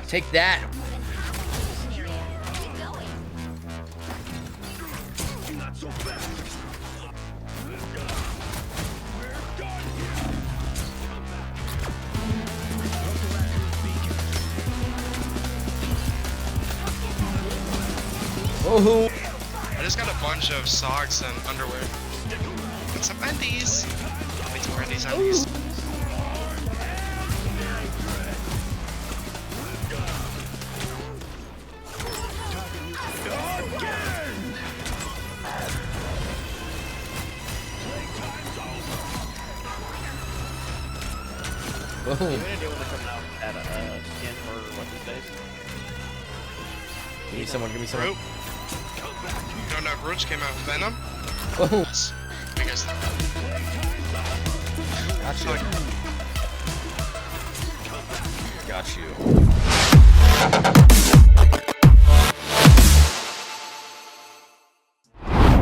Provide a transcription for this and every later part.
Take that. Oh. I just got a bunch of socks and underwear. And some undies. I'll be wearing these undies. Boom. Give me someone, give me someone. Root. You don't know if Roach came out with Venom? Oh. Yes. Because Got you.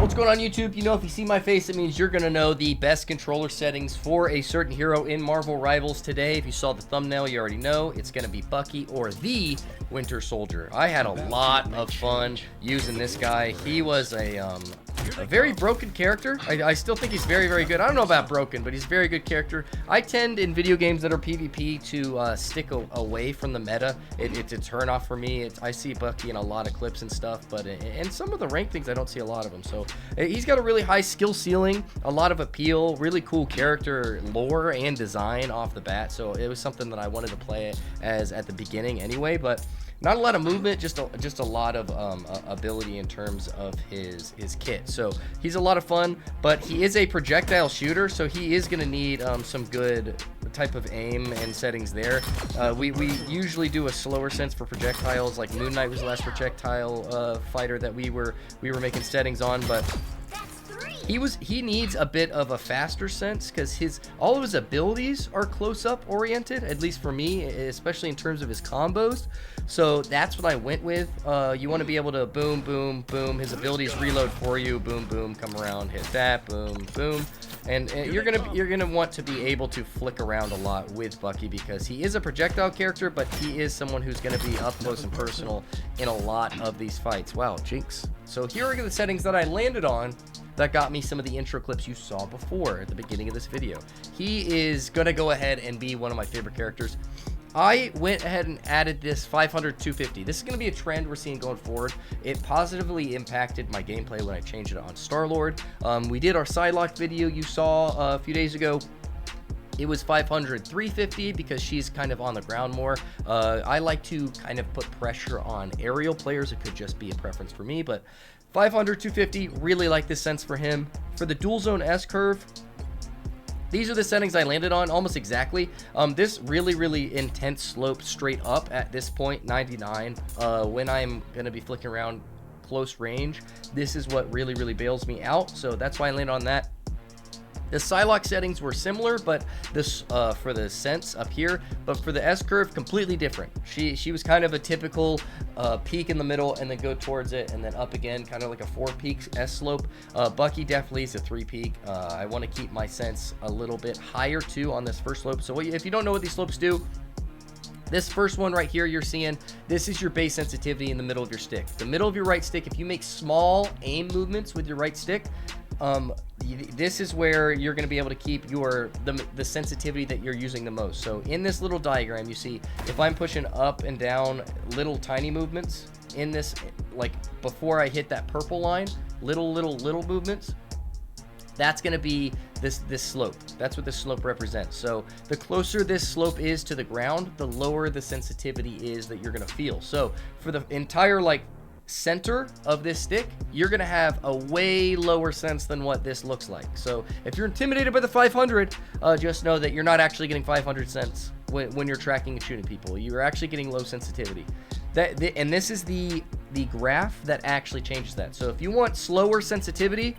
What's going on, YouTube? You know, if you see my face, it means you're gonna know the best controller settings for a certain hero in Marvel Rivals today. If you saw the thumbnail, you already know it's gonna be Bucky or the Winter Soldier. I had a lot of fun using this guy. He was a very broken character. I still think he's very, very good. I don't know about broken, but he's a very good character. I tend in video games that are PvP to stick away from the meta. It's a turn off for me. I see Bucky in a lot of clips and stuff, but in some of the ranked things, I don't see a lot of them. So he's got a really high skill ceiling, a lot of appeal, really cool character lore and design off the bat. So it was something that I wanted to play as at the beginning anyway, but not a lot of movement, just a lot of ability in terms of his kit. So he's a lot of fun, but he is a projectile shooter, so he is going to need some good type of aim and settings there. We usually do a slower sense for projectiles, like Moon Knight was the last projectile fighter that we were making settings on, but he needs a bit of a faster sense because all of his abilities are close-up oriented, at least for me, especially in terms of his combos. So that's what I went with. You want to be able to boom, boom, boom. His abilities reload for you. Boom, boom. Come around, hit that. Boom, boom. And you're gonna want to be able to flick around a lot with Bucky because he is a projectile character, but he is someone who's gonna be up close and personal in a lot of these fights. Wow, jinx. So here are the settings that I landed on that got me some of the intro clips you saw before at the beginning of this video. He is gonna go ahead and be one of my favorite characters. I went ahead and added this 500 250. This is going to be a trend we're seeing going forward. It positively impacted my gameplay when I changed it on Star-Lord. We did our Psylocke video you saw a few days ago. It was 500 350 because she's kind of on the ground more. I like to kind of put pressure on aerial players. It could just be a preference for me, but 500 250, really like this sense for him. For the dual zone S-curve, these are the settings I landed on almost exactly. This really intense slope straight up at this point, 99. When I'm gonna be flicking around close range, this is what really bails me out. So that's why I landed on that. The Psylocke settings were similar, but this for the sense up here, but for the S-curve, completely different. She was kind of a typical peak in the middle and then go towards it and then up again, kind of like a 4-peak S-slope. Bucky definitely is a 3-peak. I want to keep my sense a little bit higher too on this first slope. So if you don't know what these slopes do, this first one right here you're seeing, this is your base sensitivity in the middle of your stick. The middle of your right stick, if you make small aim movements with your right stick, this is where you're going to be able to keep the sensitivity that you're using the most. So in this little diagram, you see if I'm pushing up and down little tiny movements in this, like before I hit that purple line, little movements, that's going to be this slope. That's what this slope represents. So the closer this slope is to the ground, the lower the sensitivity is that you're going to feel. So for the entire center of this stick, you're gonna have a way lower sense than what this looks like. So if you're intimidated by the 500, just know that you're not actually getting 500 cents when you're tracking and shooting people. You're actually getting low sensitivity. And this is the graph that actually changes that. So if you want slower sensitivity,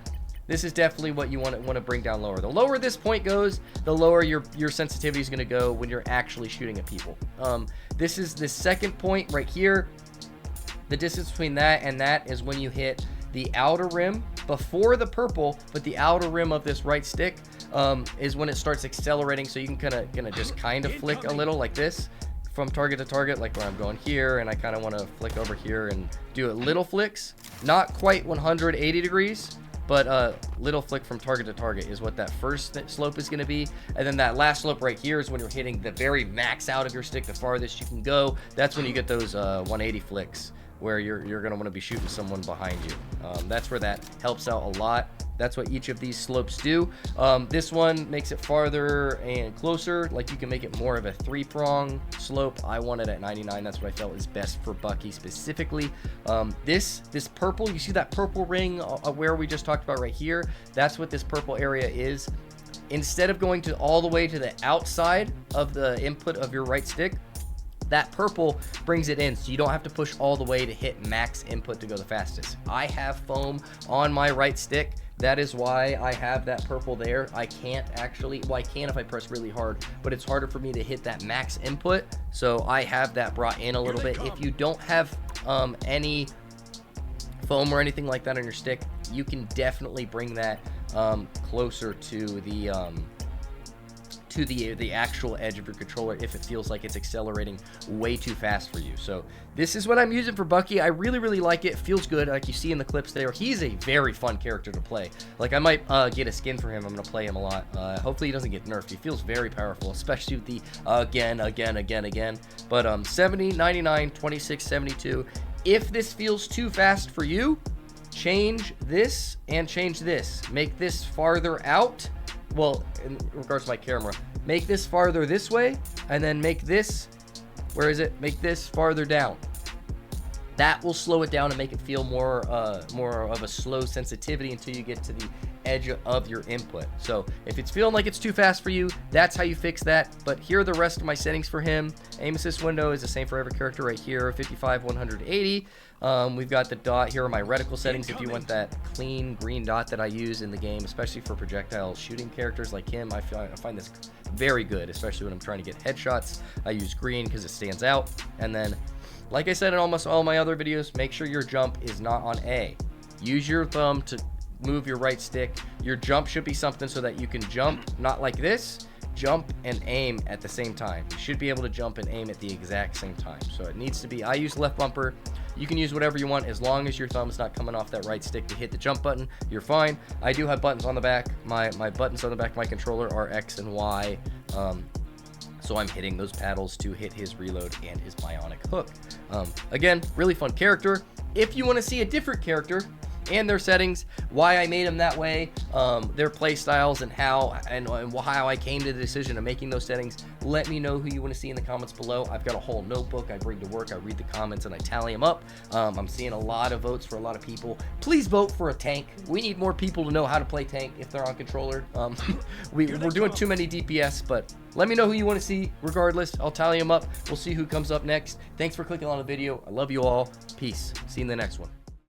this is definitely what you want to bring down lower. The lower this point goes, the lower your sensitivity is going to go when you're actually shooting at people. This is the second point right here. The distance between that and that is when you hit the outer rim before the purple, but the outer rim of this right stick is when it starts accelerating. So you can kind of just flick a little like this. from target to target, like where I'm going here, and I kind of want to flick over here and do little flicks. Not quite 180 degrees, but little flick from target to target is what that first slope is going to be. And then that last slope right here is when you're hitting the very max out of your stick, the farthest you can go. That's when you get those 180 flicks, where you're going to want to be shooting someone behind you. That's where that helps out a lot. That's what each of these slopes do. This one makes it farther and closer. Like, you can make it more of a 3-prong slope. I want it at 99. That's what I felt is best for Bucky specifically. This purple, you see that purple ring where we just talked about right here? That's what this purple area is. Instead of going all the way to the outside of the input of your right stick, that purple brings it in, so you don't have to push all the way to hit max input to go the fastest. I have foam on my right stick. That is why I have that purple there. I can't actually, well, I can if I press really hard, but it's harder for me to hit that max input. So I have that brought in a little bit. If you don't have any foam or anything like that on your stick, you can definitely bring that closer to the actual edge of your controller if it feels like it's accelerating way too fast for you. So this is what I'm using for Bucky. I really, really like it. It feels good, like you see in the clips there. He's a very fun character to play. Like, I might get a skin for him. I'm gonna play him a lot. Hopefully he doesn't get nerfed. He feels very powerful, especially with the again. But 70, 99, 26, 72. If this feels too fast for you, change this and change this. Make this farther out. Well, in regards to my camera, make this farther this way, and then make this, where is it? Make this farther down. That will slow it down and make it feel more of a slow sensitivity until you get to the edge of your input. So if it's feeling like it's too fast for you, that's how you fix that. But here are the rest of my settings for him. Aim assist window is the same for every character right here, 55, 180. We've got the dot. Here are my reticle settings if you want that clean green dot that I use in the game, especially for projectile shooting characters like him. I find this very good, especially when I'm trying to get headshots. I use green because it stands out. And then, like I said in almost all my other videos, make sure your jump is not on A. Use your thumb to move your right stick. Your jump should be something so that you can jump, not like this, jump and aim at the same time. You should be able to jump and aim at the exact same time. So it needs to be, I use left bumper. You can use whatever you want as long as your thumb is not coming off that right stick to hit the jump button. You're fine. I do have buttons on the back. My buttons on the back of my controller are X and Y. So I'm hitting those paddles to hit his reload and his bionic hook. Again, really fun character. If you want to see a different character and their settings, why I made them that way, their play styles, and how I came to the decision of making those settings, let me know who you want to see in the comments below. I've got a whole notebook I bring to work. I read the comments and I tally them up. I'm seeing a lot of votes for a lot of people. Please vote for a tank. We need more people to know how to play tank if they're on controller. We're doing too many DPS, but let me know who you want to see. Regardless, I'll tally them up. We'll see who comes up next. Thanks for clicking on the video. I love you all. Peace. See you in the next one.